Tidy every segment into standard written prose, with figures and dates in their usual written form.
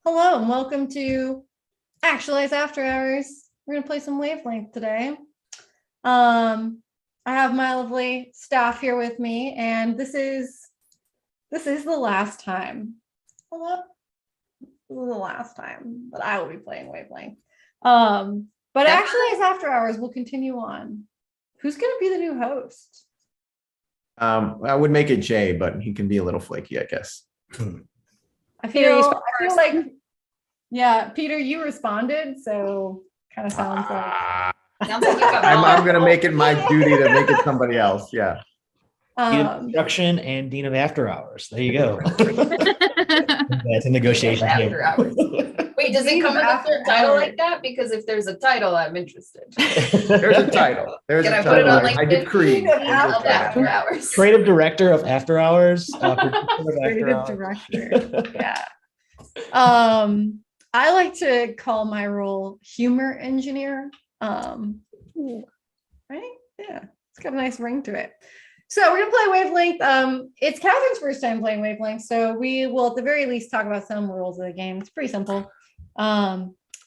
Hello and welcome to Actualize After Hours. We're going to play some wavelength today. I have my lovely staff here with me, and this is the last time. Hello? This is the last time that I will be playing wavelength. But Actualize After Hours will continue on. Who's going to be the new host? I would make it Jay, but he can be a little flaky, I guess. I feel like, yeah, Peter, you responded, so kind of sounds like. I'm going to make it my duty to make it somebody else. Yeah. Instruction and Dean of After Hours. There you go. That's a negotiation. After Hours. Wait, does it come with a full title like that? Because if there's a title, I'm interested. There's a title. There's Can a I title. put it on like I decree. After Hours? Creative director of After Hours. Creative director. Yeah. I like to call my role humor engineer. Right? Yeah, it's got a nice ring to it. So we're gonna play wavelength. It's Catherine's first time playing wavelength, so we will at the very least talk about some rules of the game. It's pretty simple.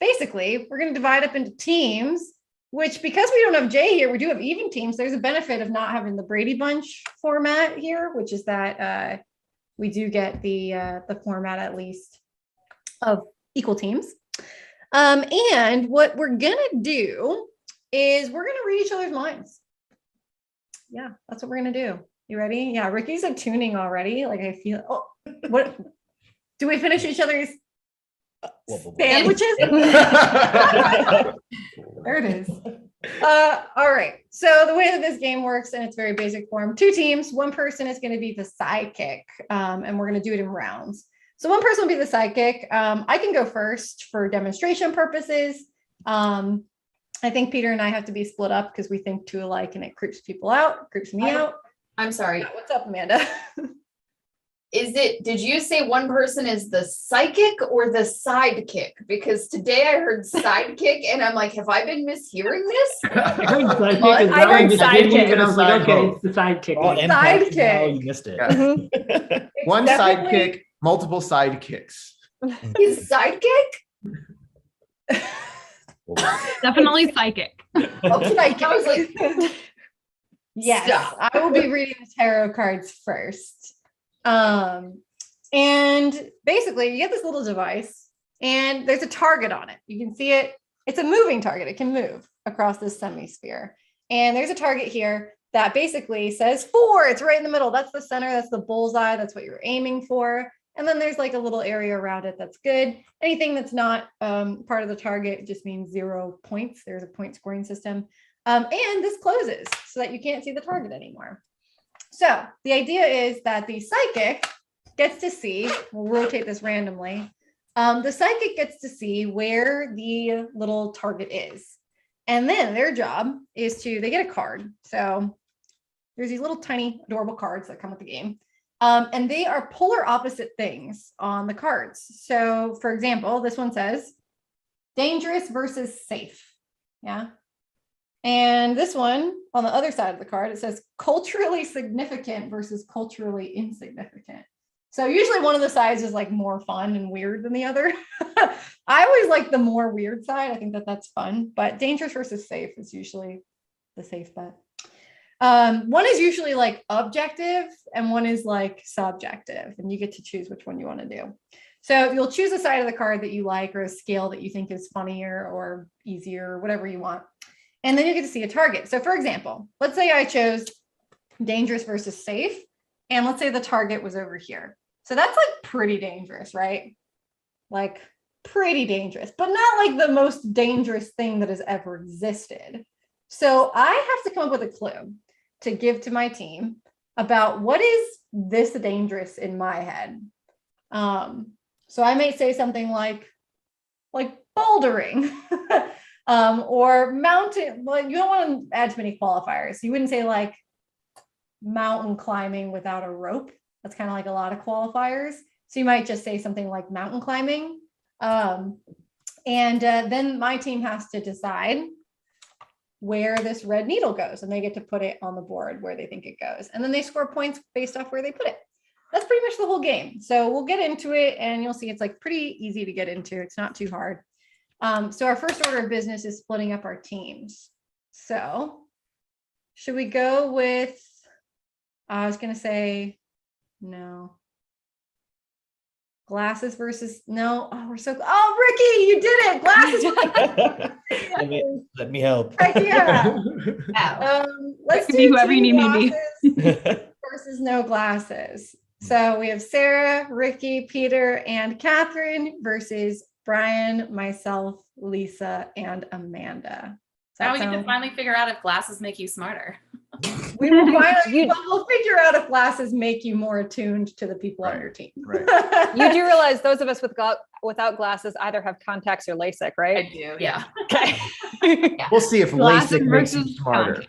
Basically, we're gonna divide up into teams, which because we don't have Jay here, we do have even teams. There's a benefit of not having the Brady Bunch format here, which is that we do get the format at least of equal teams. And what we're gonna do is we're gonna read each other's minds. Yeah, that's what we're gonna do. You ready? Yeah, Ricky's attuning already. Like I feel. Oh, what? Do we finish each other's sandwiches? There it is. All right. So the way that this game works in its very basic form: two teams. One person is going to be the sidekick, and we're going to do it in rounds. So one person will be the sidekick. I can go first for demonstration purposes. I think Peter and I have to be split up because we think two alike and it creeps people out, creeps me out. I'm sorry. Yeah, what's up, Amanda? Did you say one person is the psychic or the sidekick? Because today I heard sidekick and I'm like, have I been mishearing this? I heard sidekick. I heard sidekick. And I was like, okay, it's the sidekick. Oh, Sidekick. You missed it. Yeah. One sidekick, multiple sidekicks. He's sidekick? Definitely psychic. Okay, I was like, yes, stop. I will be reading the tarot cards first. And basically you get this little device and there's a target on it. You can see it. It's a moving target. It can move across this semisphere. And there's a target here that basically says 4. It's right in the middle. That's the center. That's the bullseye. That's what you're aiming for. And then there's like a little area around it that's good. Anything that's not part of the target just means 0 points. There's a point scoring system. And this closes so that you can't see the target anymore. So the idea is that the psychic gets to see, we'll rotate this randomly. The psychic gets to see where the little target is. And then their job is they get a card. So there's these little tiny adorable cards that come with the game. And they are polar opposite things on the cards. So for example, this one says dangerous versus safe. Yeah. And this one on the other side of the card, it says culturally significant versus culturally insignificant. So usually one of the sides is like more fun and weird than the other. I always like the more weird side. I think that's fun, but dangerous versus safe is usually the safe bet. One is usually like objective and one is like subjective, and you get to choose which one you want to do. So you'll choose a side of the card that you like or a scale that you think is funnier or easier or whatever you want. And then you get to see a target. So for example, let's say I chose dangerous versus safe. And let's say the target was over here. So that's like pretty dangerous, right? Like pretty dangerous, but not like the most dangerous thing that has ever existed. So I have to come up with a clue to give to my team about what is this dangerous in my head. So I may say something like bouldering or mountain. Well, you don't want to add too many qualifiers. You wouldn't say like mountain climbing without a rope. That's kind of like a lot of qualifiers. So you might just say something like mountain climbing. Then my team has to decide where this red needle goes, and they get to put it on the board where they think it goes. And then they score points based off where they put it. that's pretty much the whole game. So we'll get into it and you'll see it's like pretty easy to get into. It's not too hard. So our first order of business is splitting up our teams. So should we go with, I was going to say, no. Glasses versus, no. Oh, we're so, oh, Ricky, you did it. Glasses. Let me help. Heck yeah. Let's Be do whoever you team need me to be. glasses versus no glasses. So we have Sarah, Ricky, Peter, and Catherine versus Brian, myself, Lisa, and Amanda. Now we get to finally figure out if glasses make you smarter. We will finally we'll figure out if glasses make you more attuned to the people on your team. Right. You do realize those of us without glasses either have contacts or LASIK, right? I do, yeah. Okay. We'll see if Glasses LASIK makes you versus smarter.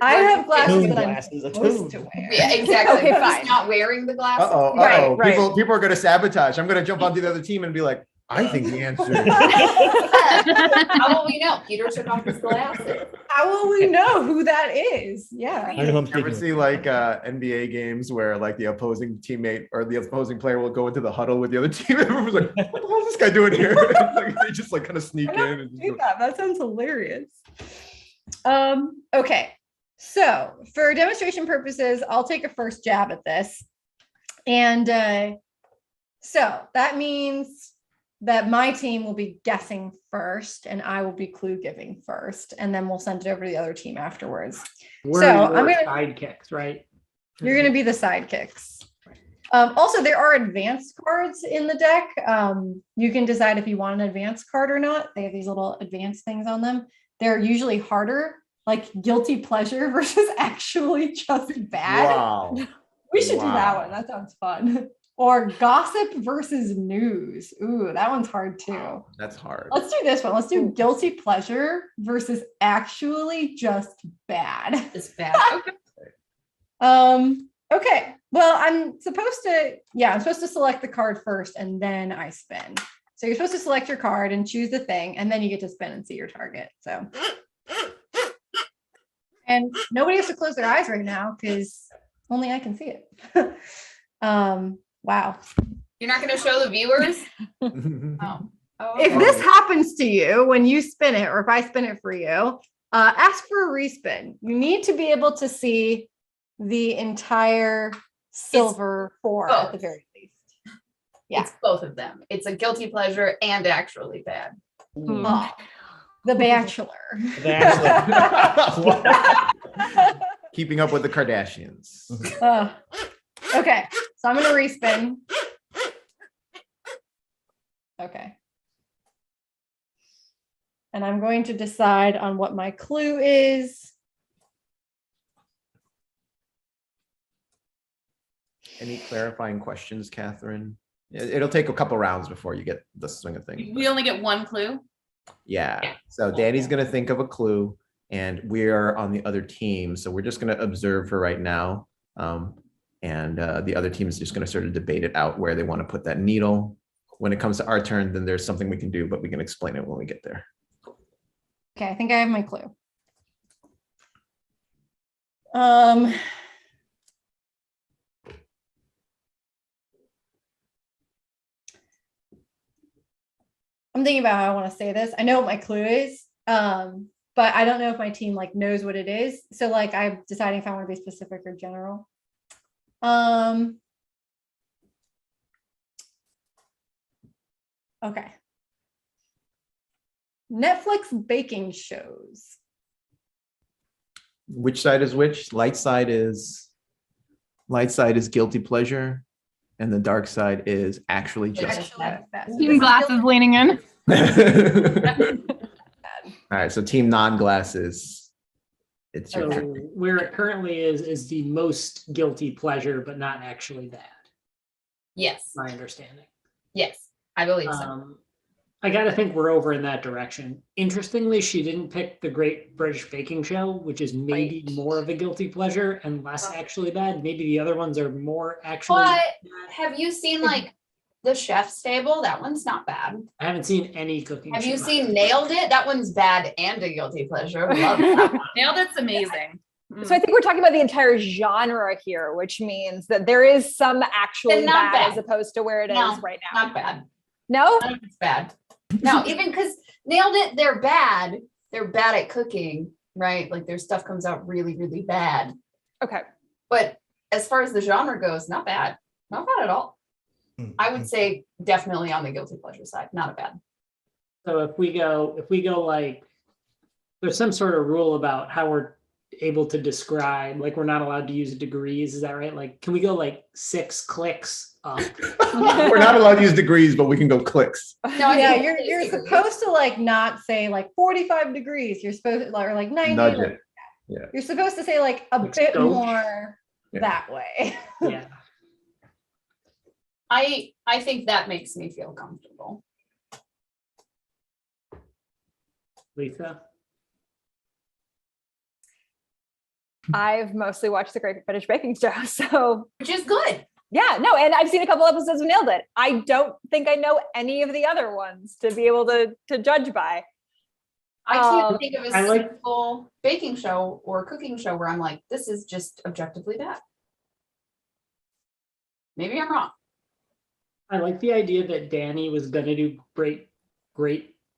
I have glasses Attune that I'm glasses, supposed to attune. wear. Yeah, exactly. Okay, He's fine. not wearing the glasses. Uh-oh. Right. People are going to sabotage. I'm going to jump onto the other team and be like, I think the answer is. How will we know? Peter took off his glasses. How will we know who that is? Yeah. I know who I'm Ever speaking see like NBA games where like the opposing teammate or the opposing player will go into the huddle with the other team and everyone's like, what the hell is this guy doing here? Like, they just like kind of sneak in. And just Do that sounds hilarious. Okay. So for demonstration purposes, I'll take a first jab at this. And so that means that my team will be guessing first and I will be clue giving first, and then we'll send it over to the other team afterwards. We're So, your I'm gonna- sidekicks, right? You're going to be the sidekicks. Also, there are advanced cards in the deck. You can decide if you want an advanced card or not. They have these little advanced things on them. They're usually harder, like guilty pleasure versus actually just bad. Wow. We should do that Wow. one. That sounds fun. Or gossip versus news. Ooh, that one's hard too. That's hard. Let's do this one. Let's do guilty pleasure versus actually just bad. It's bad. Okay. Well, I'm supposed to select the card first and then I spin. So you're supposed to select your card and choose the thing, and then you get to spin and see your target. So, and nobody has to close their eyes right now because only I can see it. Wow. You're not going to show the viewers? Oh. If this happens to you when you spin it, or if I spin it for you, ask for a respin. You need to be able to see the entire silver four at the very least. Yeah. It's both of them. It's a guilty pleasure and actually bad. Oh, The Bachelor. Keeping up with the Kardashians. Okay, so I'm gonna respin. Okay. And I'm going to decide on what my clue is. Any clarifying questions, Catherine? It'll take a couple rounds before you get the swing of things. We only get one clue. Yeah. So Danny's going to think of a clue and we're on the other team. So we're just going to observe for right now. And the other team is just going to sort of debate it out where they want to put that needle. When it comes to our turn, then there's something we can do, but we can explain it when we get there. Okay, I think I have my clue. I'm thinking about how I want to say this. I know what my clue is, but I don't know if my team like knows what it is. So like I'm deciding if I want to be specific or general. Okay. Netflix baking shows. Which side is which? Light side is guilty pleasure, and the dark side is actually just bad. Team glasses leaning in. All right, so team non-glasses. It's your So turn. where it currently is the most guilty pleasure, but not actually bad. Yes. My understanding. Yes. I believe so. I got to think we're over in that direction. Interestingly, she didn't pick the Great British Baking Show, which is maybe more of a guilty pleasure and less actually bad. Maybe the other ones are more actually But bad. have you seen like The Chef's Table? That one's not bad. I haven't seen any cooking. Have you show. seen Nailed It? That one's bad and a guilty pleasure. Love that one. Nailed It's amazing. So I think we're talking about the entire genre here, which means that there is some actually And not bad as bad. opposed to where it is No, right now. Not bad. No? None of it's bad. No, even because nailed it, they're bad. They're bad at cooking, right? Like their stuff comes out really, really bad. Okay. But as far as the genre goes, not bad. Not bad at all. I would say definitely on the guilty pleasure side, not a bad. So if we go like, there's some sort of rule about how we're able to describe, like we're not allowed to use degrees, is that right? Like, can we go like 6 clicks up? We're not allowed to use degrees, but we can go clicks. No, I Yeah, think you're it's supposed to like not say like 45 degrees. You're supposed to or like 90. Nudge like- it. Yeah. You're supposed to say like a Like bit scope. more Yeah. that way. Yeah. I think that makes me feel comfortable. Lisa? I've mostly watched the Great British Baking Show. So Which is good. yeah, no, and I've seen a couple episodes of Nailed It. I don't think I know any of the other ones to be able to judge by. I can't think of a I like- single baking show or cooking show where I'm like, this is just objectively bad. Maybe I'm wrong. I like the idea that Danny was gonna do Great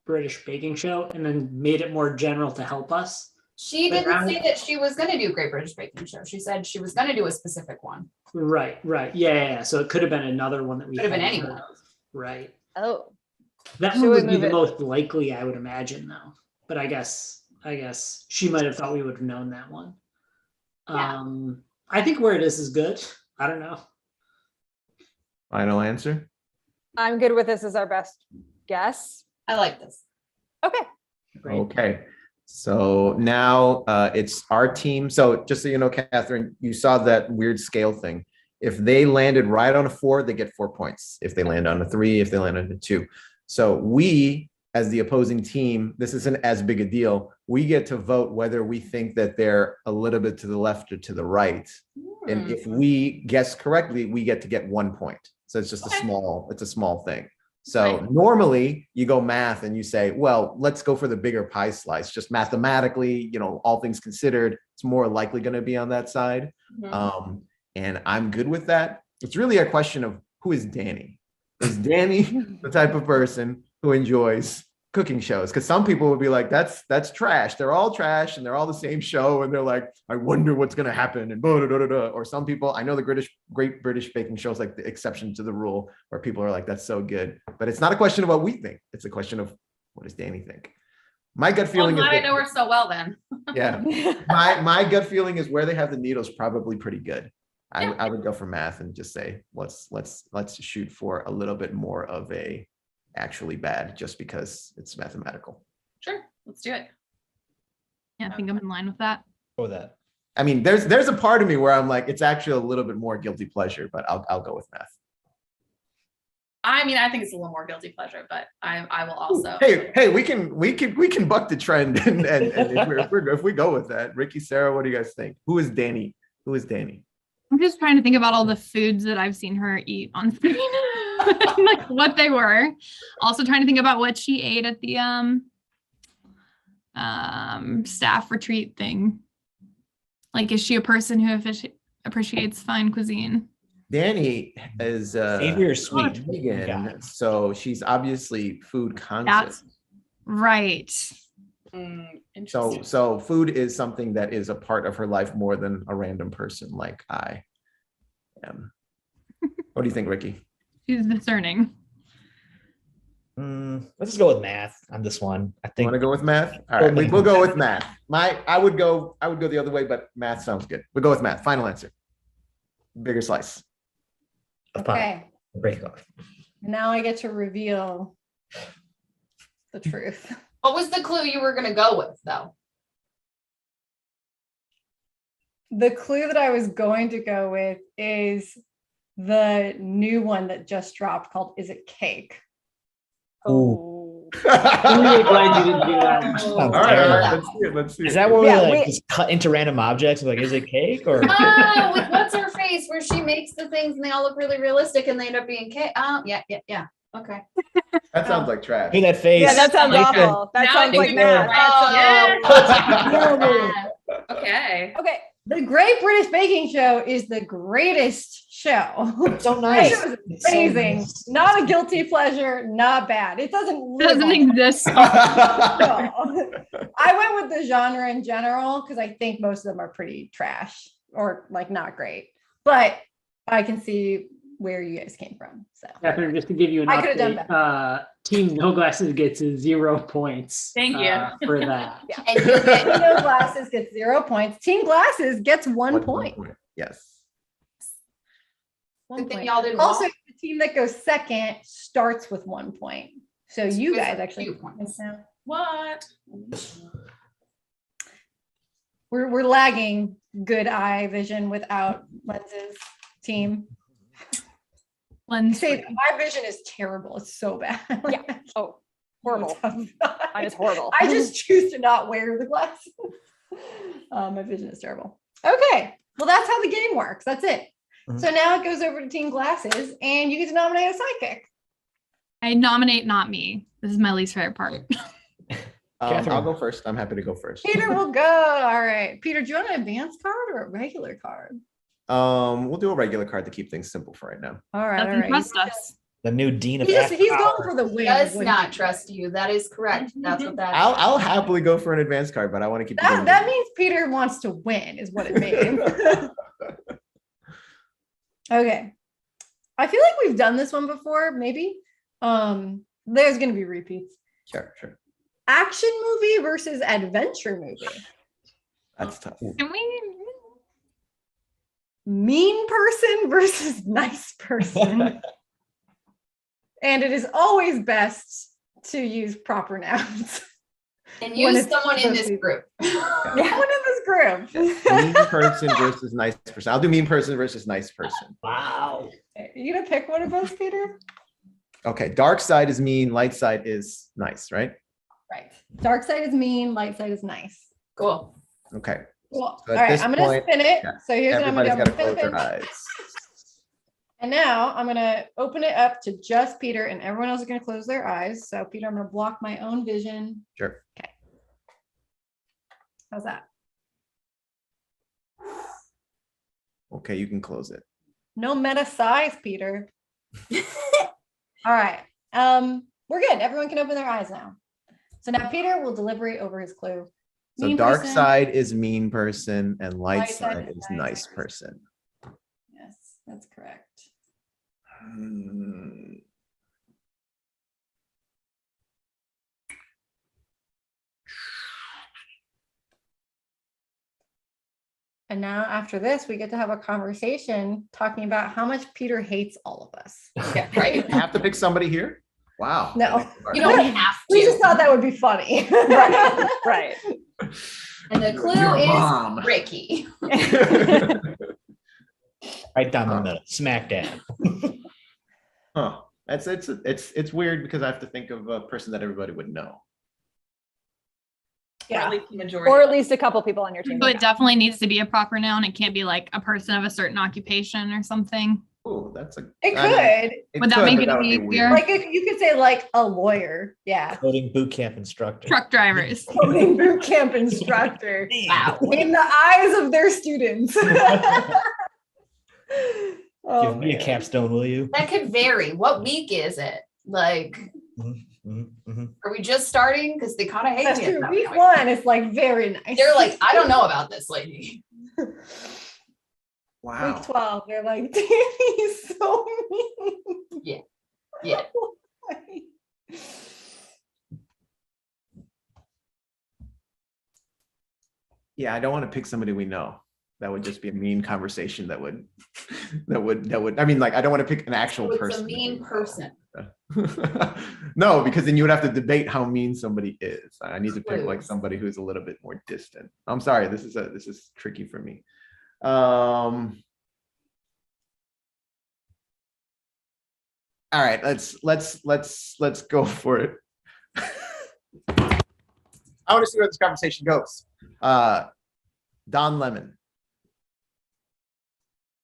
British Baking Show and then made it more general to help us. She But didn't say that she was going to do Great British Baking Show. She said she was going to do a specific one. Right. Yeah. So it could have been another one that we Could have been hadn't anyone. heard of. Right. Oh. That Should one we would be move the it? most likely, I would imagine, though. But I guess she might have thought we would have known that one. Yeah. I think where it is good. I don't know. Final answer. I'm good with this as our best guess. I like this. Okay. Great. Okay. So now it's our team. So just so you know, Catherine, you saw that weird scale thing. If they landed right on a 4, they get 4 points. If they land on a 3, if they land on a 2. So we, as the opposing team, this isn't as big a deal. We get to vote whether we think that they're a little bit to the left or to the right. And if we guess correctly, we get to get 1 point. So it's just a small thing. So normally you go math and you say, well, let's go for the bigger pie slice. Just mathematically, all things considered, it's more likely going to be on that side. And I'm good with that. It's really a question of who is Danny? Is Danny the type of person who enjoys cooking shows? Because some people would be like, that's trash. They're all trash and they're all the same show. And they're like, I wonder what's going to happen. And blah, blah, blah, blah. Or some people, I know the Great British Baking Show is like the exception to the rule where people are like, that's so good. But it's not a question of what we think. It's a question of what does Danny think? My gut Well, feeling I'm glad I is know her so well then. yeah. My gut feeling is where they have the needles probably pretty good. I would go for math and just say let's shoot for a little bit more of a actually bad just because it's mathematical. Sure, let's do it. Yeah, I think I'm in line with that. Go with that. I mean, there's a part of me where I'm like, it's actually a little bit more guilty pleasure, but I'll go with math. I mean, I think it's a little more guilty pleasure, but I will also. Hey, we can buck the trend and if we go with that. Ricky, Sarah, what do you guys think? Who is Danny? I'm just trying to think about all the foods that I've seen her eat on screen, like what they were. Also trying to think about what she ate at the staff retreat thing. Like, is she a person who appreciates fine cuisine? Danny is Savory or sweet? vegan, so she's obviously food conscious. Right. Interesting. So food is something that is a part of her life more than a random person like I am. What do you think, Ricky? She's discerning. Let's just go with math on this one. I You think want to go with math? All right, we'll go with math. I would go the other way, but math sounds good. We'll go with math. Final answer. Bigger slice. Okay. Break it off. Now I get to reveal the truth. What was the clue you were going to go with, though? The clue that I was going to go with is the new one that just dropped called Is It Cake? Oh. I'm really glad you didn't do that. All right. Let's see it. Is that where Yeah, we we- just cut into random objects? Like, is it cake or? Oh, with what's her face, where she makes the things and they all look really realistic and they end up being cake. Oh, yeah. Okay. That sounds like trash. Hey, that face. Yeah, that sounds Nathan. awful. That Now sounds I like think math. you're That's right. awful. Oh, Okay. Okay. The Great British Baking Show is the greatest show. So That nice. show is It's so amazing. nice. Not a guilty pleasure, not bad. It doesn't live Doesn't on exist. No. I went with the genre in general because I think most of them are pretty trash or like not great. But I can see where you guys came from. So Catherine, just to give you an I could've done update, Team No Glasses gets 0 points. Thank you. For that. And you get Team No Glasses gets 0 points. Team Glasses gets 1 point. Yes. 1 Good thing point. y'all didn't Also, walk. the team that goes second starts with 1 point. So you Good guys for actually 2 points. now. What? We're lagging good eye vision without lenses team. I Lens. say my vision is terrible. It's so bad. Yeah. Oh, horrible. Mine is horrible. I just choose to not wear the glasses. My vision is terrible. Okay. Well, that's how the game works. That's it. Mhm. So now it goes over to Team Glasses and you get to nominate a sidekick. I nominate not me. This is my least favorite part. Catherine. I'll go first. I'm happy to go first. Peter will go. All right. Peter, do you want an advanced card or a regular card? We'll do a regular card to keep things simple for right now. All right. All Doesn't right. trust us. The new dean of He's After going Hours. for the win. Does is what not he- trust you. That is correct. That's what that I'll happily go for an advanced card, but I want to keep it That means Peter wants to win, is what it means. Okay. I feel like we've done this one before, maybe. There's gonna be repeats. Sure. Action movie versus adventure movie. That's tough. Can we? Mean person versus nice person. And it is always best to use proper nouns. And When use it's someone in supposed this to be- group. Someone in this group. Mean person versus nice person. I'll do mean person versus nice person. Wow. You gonna pick one of those, Peter? Okay. Dark side is mean. Light side is nice, right? Right. Dark side is mean, light side is nice. Cool. Okay. Cool. So All at right, this I'm gonna point, spin it. yeah, So here's what I'm gonna Everybody's do. got I'm to gonna close spin their it. eyes. And now I'm gonna open it up to just Peter, and everyone else is gonna close their eyes. So Peter, I'm gonna block my own vision. Sure. How's that? Okay, you can close it. No meta size, Peter. All right. We're good. Everyone can open their eyes now. So now Peter will deliberate over his clue. So Mean dark person. side is mean person and light Light side side is is nice nice person. person. Yes, that's correct. Hmm. And now after this, we get to have a conversation talking about how much Peter hates all of us. Yeah, right. I have to pick somebody here? Wow. No. You don't have We just to. thought that would be funny. Right. Right. And the clue Your is mom. Ricky. Right down the middle. Smack dab. Huh. It's weird because I have to think of a person that everybody would know. Or at Yeah. least the majority. Or at least a couple people on your team. So it definitely needs to be a proper noun. It can't be like a person of a certain occupation or something. Oh, that's a. It I mean, could. Would that could, make but it that would be easier? weird. Like you could say like a lawyer. Yeah. Coding boot camp instructor. Truck drivers. Coding boot camp instructor. Wow. In the eyes of their students. Oh, Give me a man. capstone, will you? That could vary. What week is it? Like, are we just starting? Because they kind of hate That's me. at true. that Week point. one is like very nice. They're like, I don't know about this lady. Wow. Week 12, they're like, Danny's so mean. Yeah. Yeah, I don't want to pick somebody we know. That would just be a mean conversation that would I mean, like, I don't want to pick an actual So it's person. a mean person. No, because then you would have to debate how mean somebody is. I need to pick like Clues. somebody who's a little bit more distant. I'm sorry, this is tricky for me. All right, let's go for it. I want to see where this conversation goes. Don Lemon.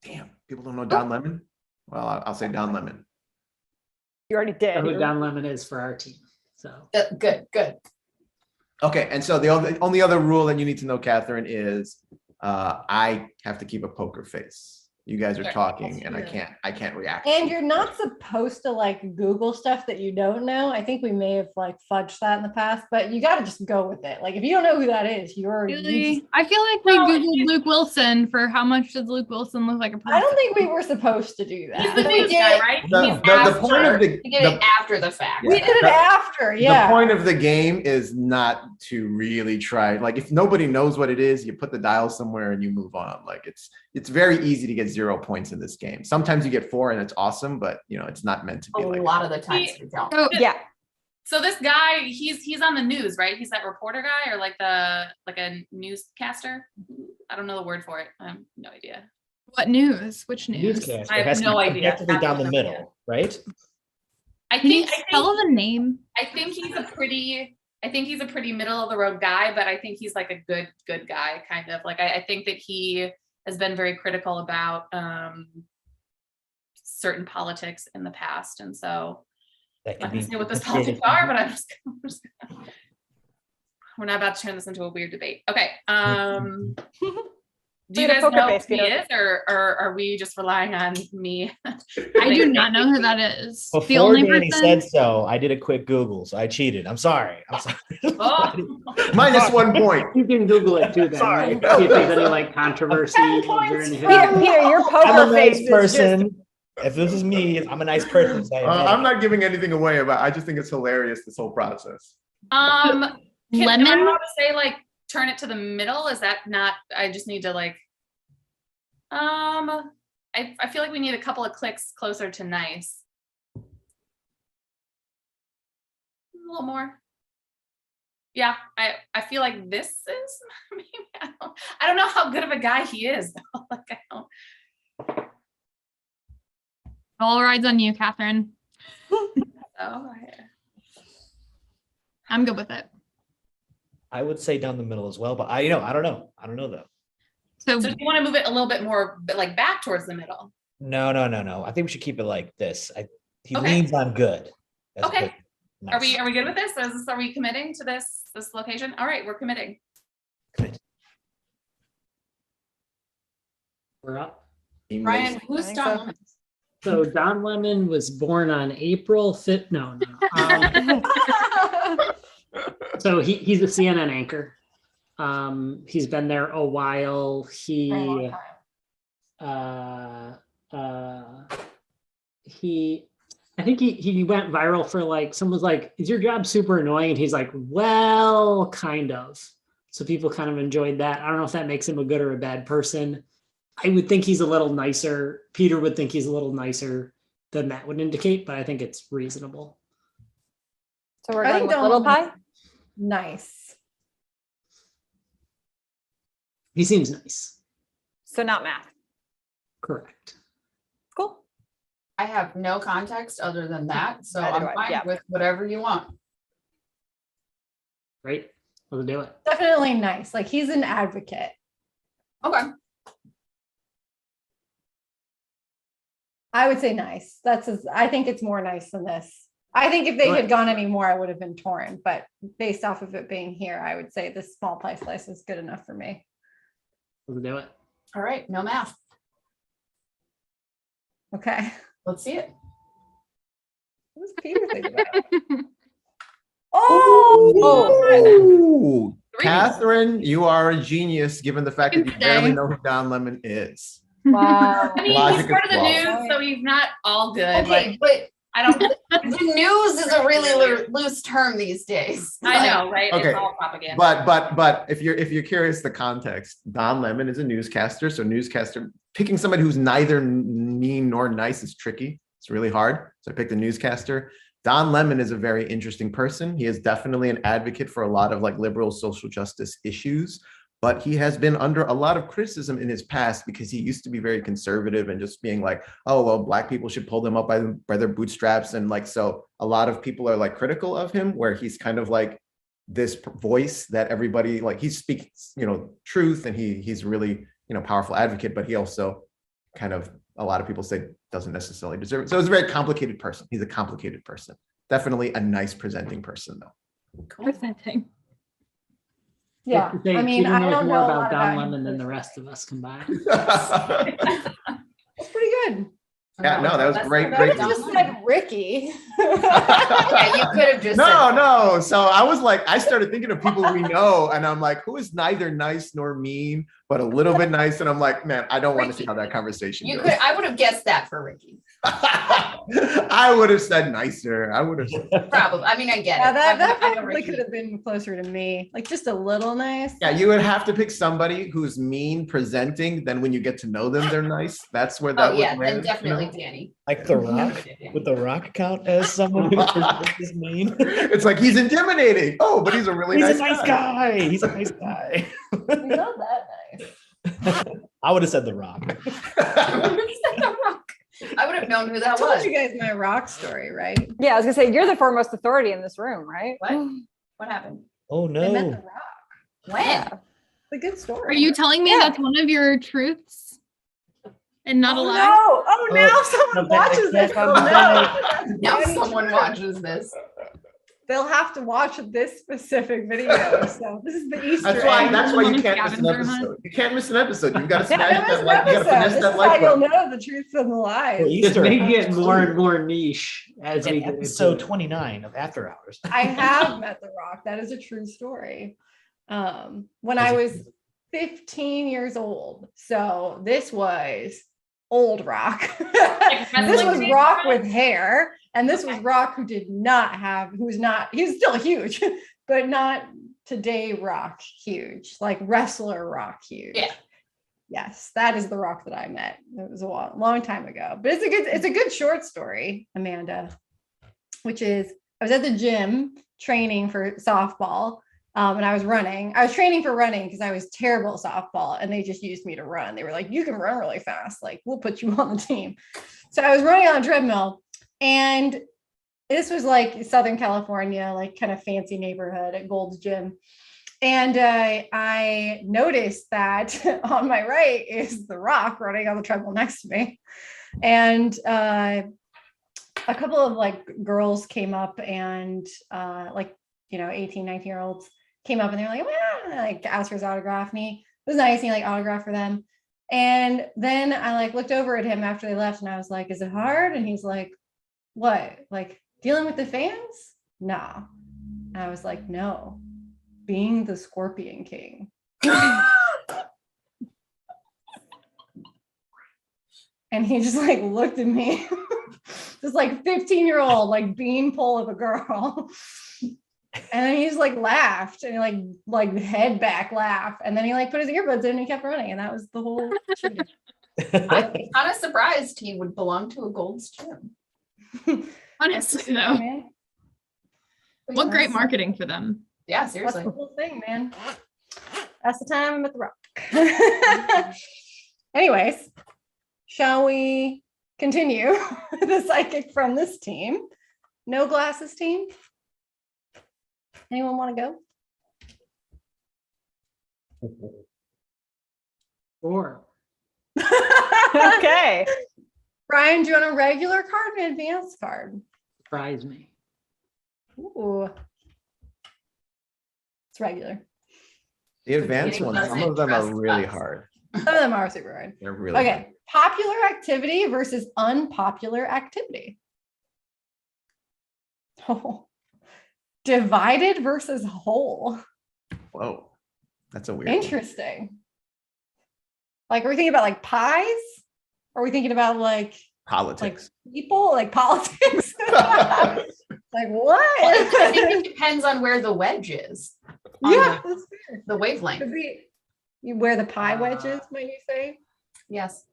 Damn, people don't know Don Lemon? Well, I'll say Don Lemon. You already I did. know who Don Lemon is for our team. So Good. Okay, and so the only other rule that you need to know, Catherine, is I have to keep a poker face. You guys are Sure. talking, and I can't react. And you're not supposed to like Google stuff that you don't know. I think we may have like fudged that in the past, but you got to just go with it. Like if you don't know who that is, you Really? just, I feel like we No, Googled Luke Wilson for how much does Luke Wilson look like a person. I don't think we were supposed to do He's the that. news did guy, it. right? The- He's the after. point of the- We did it after the fact. We did it after, yeah. The point of the game is not to really try. Like if nobody knows what it is, you put the dial somewhere and you move on. Like it's very easy to get 0 points in this game. Sometimes you get 4 and it's awesome, but you know it's not meant to A be like lot of the times we don't. So, Yeah. So this guy, he's on the news, right? He's that reporter guy or like a newscaster. I don't know the word for it. I have no idea. what news? Which news? Newscaster I have has to no be idea. objectively down the middle, right? Can you spell the name? I think he's a pretty middle of the road guy, but I think he's like a good guy, kind of. Like I think that he has been very critical about certain politics in the past, and so That I'm can not be gonna say what those differentiated politics are, but I'm just gonna, we're not about to turn this into a weird debate. Okay. Do you We're at a guys poker know face, who he Peter. is, or are we just relying on me? I do not know who that is. The Before only Danny person. said so, I did a quick Google, so I cheated. I'm sorry. I'm sorry. Oh. minus 1 point. You can Google it too, then, Sorry. right? See if there's any like controversy. 10 or points anything. Peter, your I'm poker a face nice is person. If this is me, I'm a nice person. So I admit I'm it. not giving anything away, but I just think it's hilarious this whole process. Am I Lemon? allowed to say like turn it to the middle? Is that not? I just need to like. I feel like we need a couple of clicks closer to nice. A little more. Yeah, I feel like this is maybe I don't know how good of a guy he is though. Like I don't. All rides on you, Catherine. Oh, I'm good with it. I would say down the middle as well, but I don't know. I don't know though. So, so do you want to move it a little bit more, like back towards the middle? No. I think we should keep it like this. He Okay. leans on good. That's Okay. good. Nice. Are we good with this? Are we committing to this location? All right, we're committing. We're up. Ryan, I who's think Don so. Lemon? So Don Lemon was born on April 5th. No. So he's a CNN anchor. He's been there a while. I think he went viral for like, someone was like, is your job super annoying? And he's like, well, kind of. So people kind of enjoyed that. I don't know if that makes him a good or a bad person. I would think he's a little nicer. Peter would think he's a little nicer than that would indicate, but I think it's reasonable. So we're I going think with Don little Lemon- pie. Nice. He seems nice. So not math. Correct. Cool. I have no context other than that, so Neither do I'm I, fine yeah. with whatever you want. Right? Let's do it. Definitely nice. Like he's an advocate. Okay. I would say nice. I think it's more nice than this. I think if they had gone any more, I would have been torn. But based off of it being here, I would say this small pie slice is good enough for me. Let's do it. All right. No math. Okay. Let's see it. What does Peter think about it? Oh, Ooh, Three. Catherine, you are a genius given the fact that you barely know who Don Lemon is. wow. I mean, Logic he's part of is the flawed. news, so he's not all good. Okay, Like, but I don't. the news is a really loose term these days. I know, right? Okay, It's all propaganda. But if you're curious, the context, Don Lemon is a newscaster. So newscaster picking somebody who's neither mean nor nice is tricky. It's really hard. So I picked a newscaster. Don Lemon is a very interesting person. He is definitely an advocate for a lot of like liberal social justice issues, but he has been under a lot of criticism in his past because he used to be very conservative and just being like, oh, well, Black people should pull them up by their bootstraps. And like, so a lot of people are like critical of him, where he's kind of like this voice that everybody, like he speaks, truth, and he's really, powerful advocate, but he also kind of, a lot of people say doesn't necessarily deserve it. So it's a very complicated person. He's a complicated person. Definitely a nice presenting person though. Presenting. Yeah. They, I mean, Peter I knows don't more know a about lot Don about him Lemon than the personally. rest of us combined. That's pretty good. Yeah, no, that was That's great. not Great. bad. You just said Ricky. Yeah, you could have just said No. So I was like, I started thinking of people we know, and I'm like, who is neither nice nor mean, but a little bit nice. And I'm like, man, I don't want to see how that conversation you goes. could. I would have guessed that for Ricky. I would have said nicer. I would have said, Probably. I mean, I get Yeah, it. that I know probably Ricky. could have been closer to me. Like just a little nice. yeah, you would have to pick somebody who's mean presenting. Then when you get to know them, they're nice. That's where that Oh would yeah, land, then definitely you know? Danny. Like The Rock? Would The Rock count as someone who is mean? It's like he's intimidating. Oh, but he's a really He's nice a nice guy. He's a nice guy. He's not that nice. I would have said The Rock. The Rock. I would have known who I that told was. you guys my rock story, right? Yeah, I was gonna say you're the foremost authority in this room, right? What? What happened? Oh I met the no. rock. When? Yeah. It's a good story. Are you telling me Yeah. that's one of your truths and not a Oh, lie? no. Oh, now someone no, that- watches that this. can't Oh, be no. done. That's Now very someone true. watches this. They'll have to watch this specific video. So this is the Easter That's why. egg. That's why you Someone can't miss an scavenger hunt. episode. You can't miss an episode. You got to Yeah, smash that was that an like. You got to episode. finesse This that is how like you'll button. know the truth from the lies. Well, This Easter may egg. get more and more niche as we In get episode into it. 29 of After Hours. I have met The Rock. That is a true story. When I was 15 years old. So this was old Rock. This was Rock with hair. And this was Rock who did not have, who's not, he's still huge, but not today Rock huge, like wrestler Rock huge. Yeah. Yes, that is the Rock that I met. It was a long time ago. But it's a good short story, Amanda, which is I was at the gym training for softball. And I was running. I was training for running because I was terrible at softball and they just used me to run. They were like, you can run really fast. Like, we'll put you on the team. So I was running on a treadmill and this was like Southern California, like kind of fancy neighborhood at Gold's Gym. And I noticed that on my right is The Rock running on the treadmill next to me. And a couple of like girls came up and 18, 19-year-olds came up and they were like, well, like asked for his autograph. And he was nice. And he like autographed for them. And then I like looked over at him after they left and I was like, is it hard? And he's like, what? Like dealing with the fans? No. And I was like, no, being the Scorpion King. And he just like looked at me, this like 15-year-old, like beanpole of a girl. And then he just like laughed and he like head back laugh. And then he like put his earbuds in and he kept running. And that was the whole shit. I'm kind of surprised he would belong to a Gold's Gym. Honestly, though, Man. what great marketing for them. Yeah, That's seriously. the whole thing, man. That's the time I met The Rock. Anyways, shall we continue the psychic from this team? No glasses team. Anyone want to go? Or Okay. Brian, do you want a regular card or an advanced card? surprise me. Ooh. It's regular. The advanced Getting ones, some of them are doesn't really trust us. hard. Some of them are super hard. They're really hard. Okay. Popular activity versus unpopular activity. Oh. Divided versus whole. Whoa, that's a weird one. Interesting. Like, are we thinking about like pies? Or are we thinking about like Politics. people, like politics? Like what? I think it depends on where the wedge is. On Yeah, that's fair. The wavelength. Could be where the pie wedge is, might you say? Yes.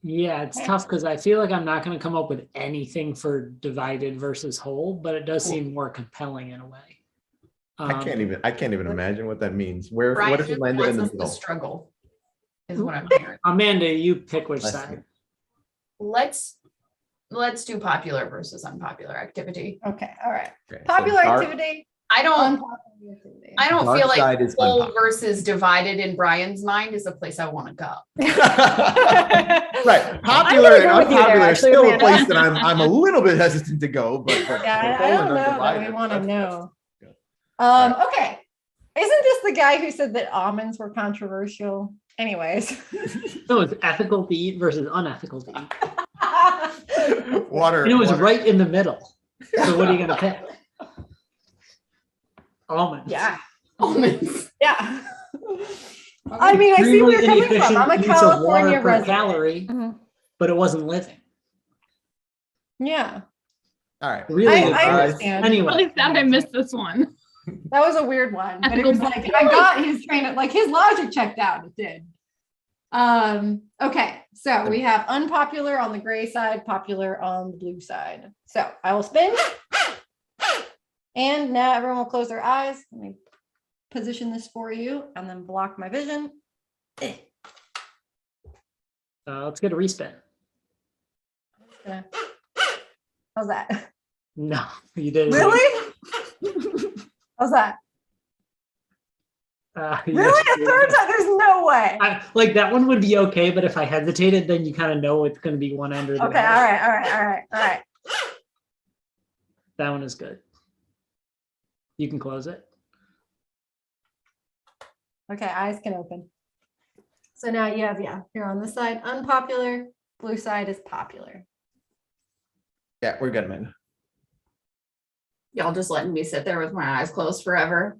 Yeah, it's tough because I feel like I'm not going to come up with anything for divided versus whole, but it does seem more compelling in a way. I can't even imagine what that means. What Brian if it just landed wants in the us to middle? struggle, is what I'm hearing. Amanda, you pick which Let's side. Let's do popular versus unpopular activity. Okay, all right. Okay, so Popular dark- activity, I don't unpopular activity. Dark feel side like is whole unpopular. versus divided in Brian's mind is a place I want to go. Right. Popular agree and with you there, unpopular is actually, still a Amanda. place that I'm a little bit hesitant to go, but Yeah, I whole don't and know that we undivided, want to that's- know. Alright. Okay. Isn't this the guy who said that almonds were controversial? Anyways. No, it's ethical to eat versus unethical to eat. Water. And it was water. right in the middle. So what are you gonna pick? Almonds. Yeah. Almonds. Yeah. I mean, I see where you're coming from. I'm a Extremely inefficient use of water California per resident. calorie, Mhm. but it wasn't living. Yeah. All right. Really, I understand. Anyway, Really sad I missed this one. That was a weird one, but it was like I got his train of like his logic checked out. It did. Okay, so we have unpopular on the gray side, popular on the blue side. So I will spin. And now everyone will close their eyes. Let me position this for you and then block my vision. let's get a respin. How's that? No, you didn't. Really? How's that? Yes, Really? A third time? There's no way. like that one would be okay, but if I hesitated, then you kind of know it's going to be one end or the Okay, other. all right. That one is good. You can close it. Okay, eyes can open. So now you have, here on this side, unpopular, blue side is popular. Yeah, we're good, man. Y'all just letting me sit there with my eyes closed forever.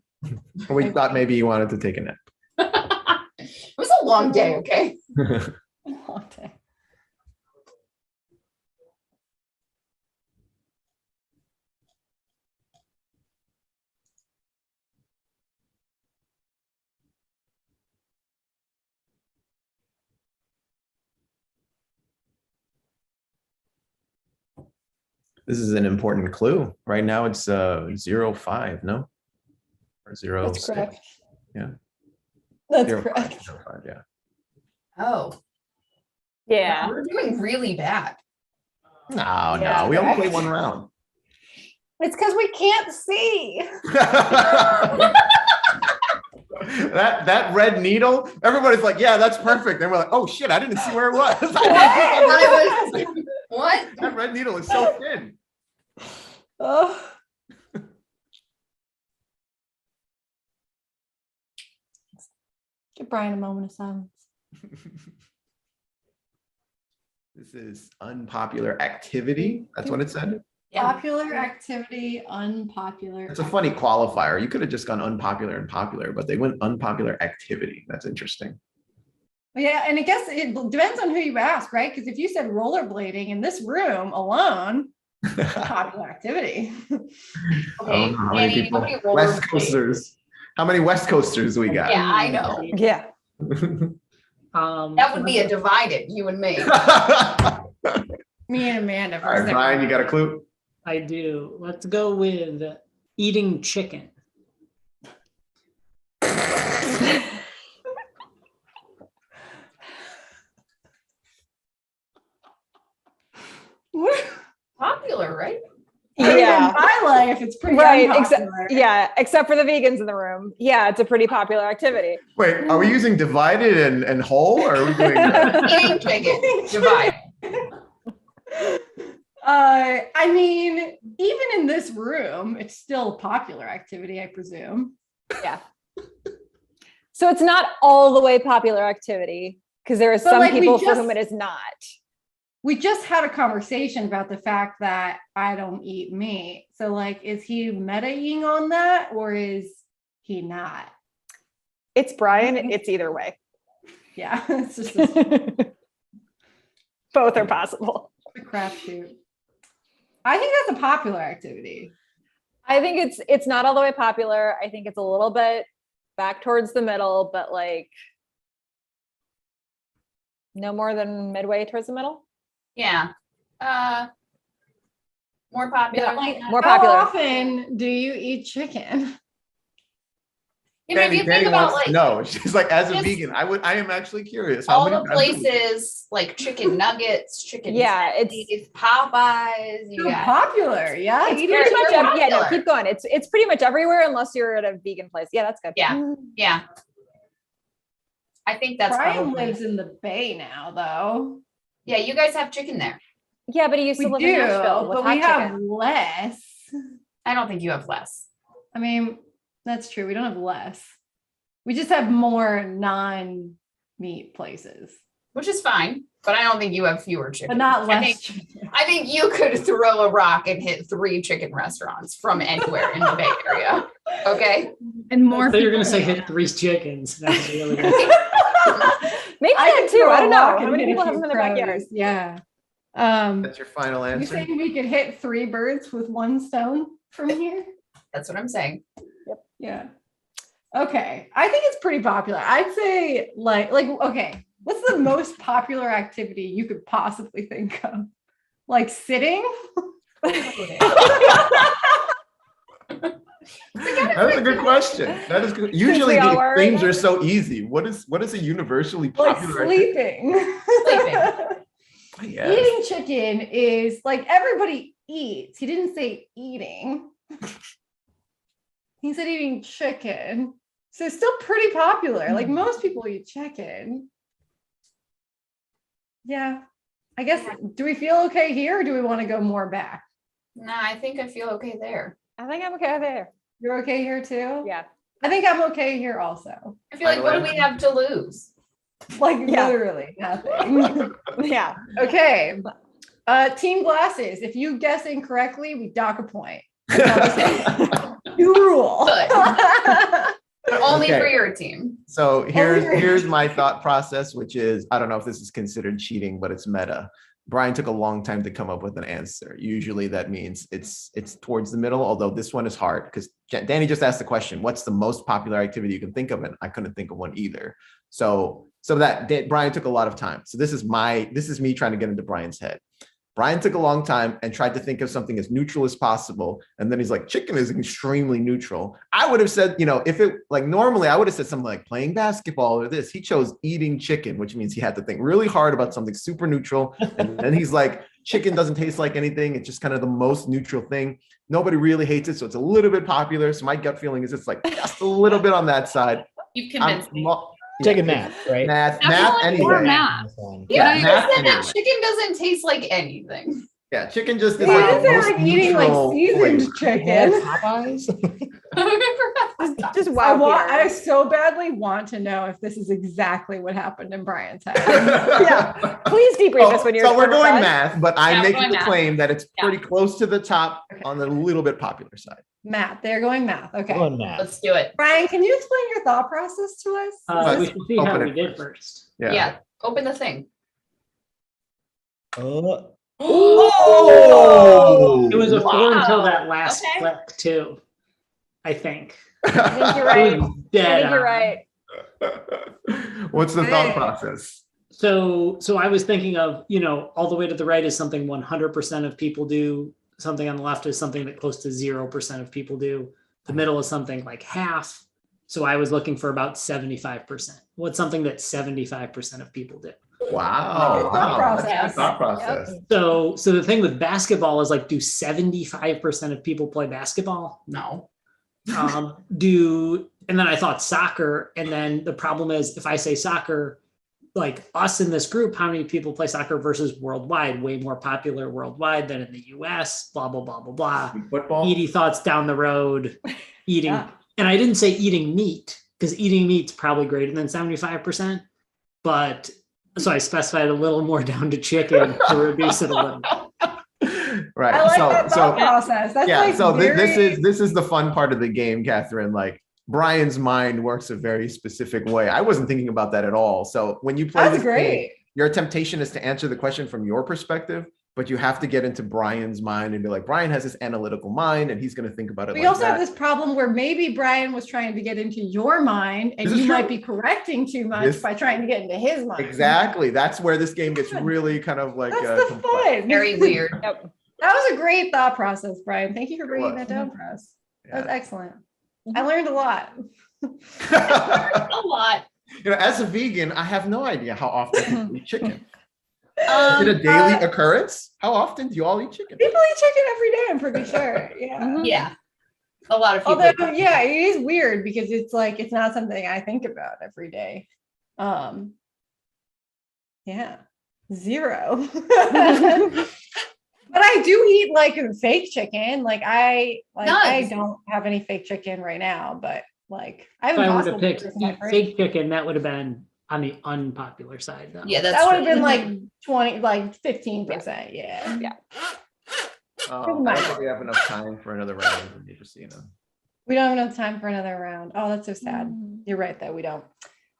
We thought maybe you wanted to take a nap. It was a long day, okay? Long day. This is an important clue. Right now it's 0-5, no? Or 0 That's 6. correct. Yeah. That's 0-5, correct. 0-5, yeah. Oh, Yeah. we're doing really bad. No, Yeah, no, we only play correct. one round. It's because we can't see. that red needle, everybody's like, yeah, that's perfect. And we're like, oh shit, I didn't see where it was. I thought it was what? That red needle is so thin. Oh. Give Brian a moment of silence. This is unpopular activity. That's what it said. Popular activity, unpopular. It's a funny qualifier. You could have just gone unpopular and popular, but they went unpopular activity. That's interesting. Yeah, and I guess it depends on who you ask, right? Because if you said rollerblading in this room alone, popular activity. I don't know how many Danny, people, nobody rollerblades. West Coasters. How many West Coasters do we got? Yeah, I know. Yeah. That would be a divided, you and me. Me and Amanda. All right, Brian, you got a clue? I do. Let's go with eating chicken. Popular, right? Yeah. In my life, it's pretty Right. unpopular. Except for the vegans in the room. Yeah, it's a pretty popular activity. Wait, are we using divided and whole, or are we doing Eating chicken, divide. I mean, even in this room, it's still a popular activity, I presume. Yeah. So it's not all the way popular activity because there are But, some like, we people for just- whom it is not. We just had a conversation about the fact that I don't eat meat. So, like, is he meta-ing on that or is he not? It's Brian. It's either way. Yeah, it's just a Both are possible. crapshoot. I think that's a popular activity. I think it's not all the way popular. I think it's a little bit back towards the middle, but like no more than midway towards the middle. Yeah. More popular. Yeah, more How popular. often do you eat chicken? Yeah, but if you think about like no, she's like, as a just- vegan, I am actually curious. all many the times do we- places like chicken nuggets, chicken Yeah, tendies, Popeyes, you So got popular, yeah. It's You pretty do much chicken. yeah, no, popular. keep going. It's pretty much everywhere unless you're at a vegan place. Yeah, that's good. Yeah. yeah. I think that's Brian probably lives in the Bay now, though. yeah, you guys have chicken there. Yeah, but he used We to live do, in Nashville with but hot we have chicken. less. I don't think you have less. I mean, That's true. We don't have less. We just have more non-meat places. Which is fine, but I don't think you have fewer chickens. But not I less. think you could throw a rock and hit 3 chicken restaurants from anywhere in the Bay Area. Okay. And more. So you're people gonna say are- hit 3 chickens. That's really good. Maybe that could too. throw I a don't know. rock How and many hit a people have few them in their backyard? crows. Yeah. That's your final You answer. saying we could hit 3 birds with 1 stone from here? That's what I'm saying. Yeah. Okay. I think it's pretty popular. I'd say like okay, what's the most popular activity you could possibly think of? Like sitting? That's a good question. That is good. Usually we all these are right things now? are so easy. What is a universally Like popular sleeping. Yes. Eating chicken is like everybody eats. He didn't say eating. He said eating chicken. So it's still pretty popular. Like most people eat chicken. Yeah. I guess, do we feel okay here or do we want to go more back? Nah, I think I feel okay there. I think I'm okay there. You're okay here too? Yeah. I think I'm okay here also. I feel like, what do we have to lose? Like Yeah. literally nothing. Yeah. Okay. Team glasses. If you guess incorrectly, we dock a point. You rule. Good. But only Okay. for your team. So Over. here's my thought process, which is, I don't know if this is considered cheating, but it's meta. Brian took a long time to come up with an answer. Usually that means it's towards the middle, although this one is hard because Danny just asked the question, what's the most popular activity you can think of? And I couldn't think of one either. So that Brian took a lot of time. So this is me trying to get into Brian's head. Brian took a long time and tried to think of something as neutral as possible. And then he's like, chicken is extremely neutral. I would have said, if it like normally I would have said something like playing basketball or this. He chose eating chicken, which means he had to think really hard about something super neutral. And then he's like, chicken doesn't taste like anything. It's just kind of the most neutral thing. Nobody really hates it. So it's a little bit popular. So my gut feeling is it's like just a little bit on that side. You've convinced me. Taking math, right? Math Definitely more anyway. math. Yeah, Yeah, you math said that anyway. chicken doesn't taste like anything. Yeah, chicken just is We like didn't the say most like eating like neutral seasoned flavor. chicken. Popeyes? Just I wow. I here. so badly want to know if this is exactly what happened in Brian's head. Yeah. Please debrief us when you're So we're done with going that. math, but I'm Yeah, we're making going the math. claim that it's Yeah. pretty close to the top Okay. on the little bit popular side. Math. They're going math. Okay. On math. Let's do it. Brian, can you explain your thought process to us? We should see how Open we it did first. first. Yeah. Open the thing. Oh! It was a 4 until that Wow. last Okay. click too. I think. I think you're It right. was I dead think you're on. right. What's the thought Hey. process? So I was thinking of, all the way to the right is something 100% of people do. Something on the left is something that close to 0% of people do. The middle is something like half. So I was looking for about 75%. What's something that 75% of people do? Wow. Thought Wow. That's a good process. thought process. So the thing with basketball is like, do 75% of people play basketball? No. And then I thought soccer. And then the problem is if I say soccer, like us in this group, how many people play soccer versus worldwide? Way more popular worldwide than in the US, blah, blah, blah, blah, blah. Football? Edie thoughts down the road, eating. Yeah. And I didn't say eating meat because eating meat's probably greater than 75%. But so I specified a little more down to chicken to reduce it a little. Right. I like that thought process. That's yeah. like So very... this is the fun part of the game, Catherine. Like Brian's mind works a very specific way. I wasn't thinking about that at all. So when you play That's this game, great. your temptation is to answer the question from your perspective, but you have to get into Brian's mind and be like, Brian has this analytical mind and he's going to think about it We like also have that. this problem where maybe Brian was trying to get into your mind and This is you might true. be correcting too much This- by trying to get into his mind. Exactly. That's where this game gets Fun. really kind of like That's the complex. fun. Very weird. Yep. That was a great thought process, Brian. Thank you for breaking was. that down for us. That was Yeah. excellent. I learned a lot. A lot. As a vegan, I have no idea how often people eat chicken. Is Um, it a daily occurrence? How often do you all eat chicken? People eat chicken every day, I'm pretty sure. Yeah. Mhm. Yeah. A lot of people. Although, yeah, it is weird because it's like it's not something I think about every day. Yeah. 0. But I do eat like fake chicken. Like I Nice. don't have any fake chicken right now, but like I have If I were to impossible pick burgers in my eat fridge. fake chicken, that would have been on the unpopular side, though. Yeah, that's That would have true. been like 20, like 15%. Yeah. Yeah. Oh, I don't think we have enough time for another round. Just so you know. We don't have enough time for another round. Oh, that's so sad. You're right, though. We don't.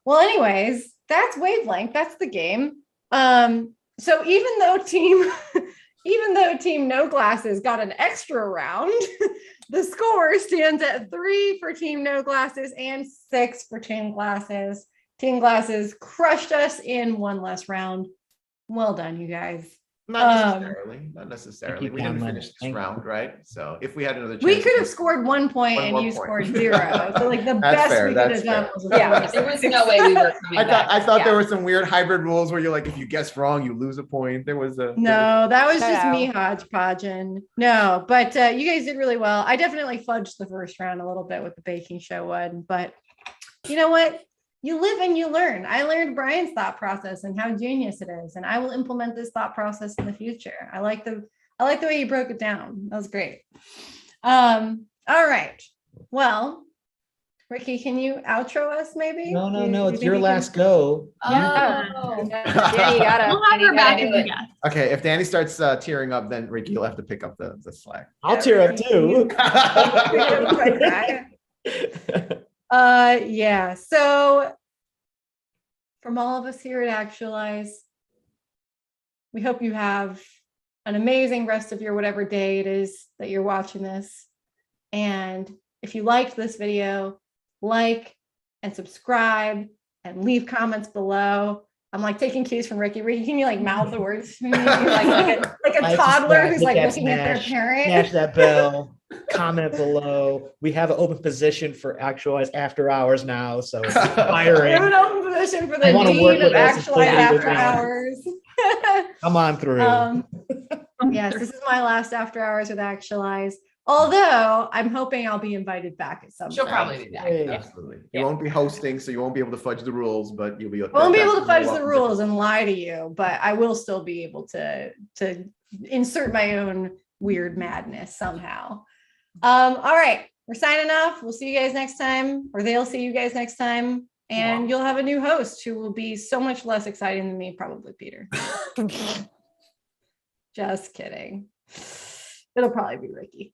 Well, anyways, that's wavelength. That's the game. So even though team no glasses got an extra round, the score stands at 3 for team no glasses and 6 for team glasses. Team glasses crushed us in one less round. Well done, you guys. Not necessarily. Thank you, We didn't Cameron. finish this Thank you. round, right? So if we had another chance, We could have scored 1 point One and more you point. scored 0. So like the That's best fair, we could have that's done fair. was Yeah. There was no way we were coming back. I thought there Yeah. were some weird hybrid rules where you're like, if you guess wrong, you lose a point. There was a No, that was just No. me hodgepodging. No, but you guys did really well. I definitely fudged the first round a little bit with the baking show one, but you know what? You live and you learn. I learned Brian's thought process and how genius it is, and I will implement this thought process in the future. I like the way you broke it down. That was great. All right. Well, Ricky, can you outro us maybe? No, You it's think your you last can- go. Yeah. Oh. Yeah, you gotta. We'll have you her gotta back do as a it. guest. Okay, if Danny starts tearing up, then Ricky, you'll have to pick up the slack. I'll tear up too. Yeah. So from all of us here at Actualize, we hope you have an amazing rest of your whatever day it is that you're watching this. And if you liked this video, like and subscribe and leave comments below. I'm like taking cues from Ricky. Ricky, can you like mouth the words to me? like a Like, toddler subscribe, who's hit like that looking at their smash, parent. Smash that bell, comment below. We have an open position for Actualize After Hours now, so We have hiring. an open position for I the wanna work dean of with us and Actualize play After video games. Hours. Come on through. Yes, this is my last After Hours with Actualize. Although I'm hoping I'll be invited back at some She'll point. probably be back. Hey. Absolutely. You won't be hosting, so you won't be able to fudge the rules, but you'll be. I won't be able to that's- fudge you're the welcome rules and lie to you, but I will still be able to insert my own weird madness somehow. All right, we're signing off. We'll see you guys next time, or they'll see you guys next time, and you'll have a new host who will be so much less exciting than me, probably Peter. Just kidding. It'll probably be Ricky.